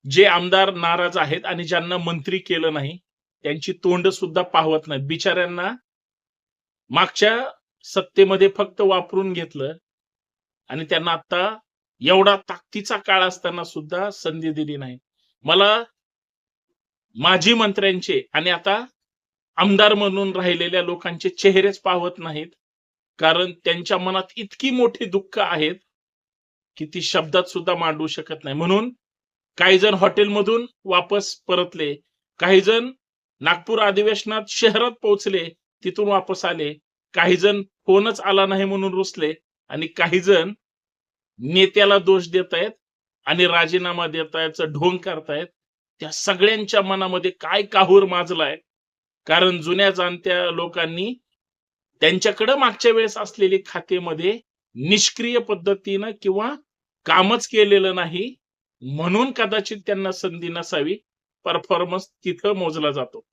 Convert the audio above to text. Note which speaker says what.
Speaker 1: जे आमदार नाराज आहेत आणि ज्यांना मंत्री केलं नाही, त्यांची तोंड सुद्धा पाहवत नाहीत. बिचाऱ्यांना मागच्या सत्तेमध्ये फक्त वापरून घेतलं आणि त्यांना आता एवढा ताकदीचा काळ असताना सुद्धा संधी दिली नाही. मला माजी मंत्र्यांचे आणि आता आमदार म्हणून राहिलेल्या लोकांचे चेहरेच पाहवत नाहीत. कारण त्यांच्या मनात इतकी मोठी दुःख आहेत, की ती शब्दात सुद्धा मांडू शकत नाही. म्हणून काही जण हॉटेलमधून वापस परतले, काही जण नागपूर अधिवेशनात शहरात पोहोचले, तिथून वापस आले. काही जण फोनच आला नाही म्हणून रुसले आणि काही जण नेत्याला दोष देतायत आणि राजीनामा देतायतचा ढोंग करतायत. त्या सगळ्यांच्या मनामध्ये काय काहूर माजलाय. कारण जुन्या जाणत्या लोकांनी त्यांच्याकडे मागच्या वेळेस असलेली खातेमध्ये निष्क्रिय पद्धतीनं किंवा कामच केलेलं नाही, म्हणून कदाचित त्यांना संधी नसावी. परफॉर्मन्स तिथं मोजला जातो.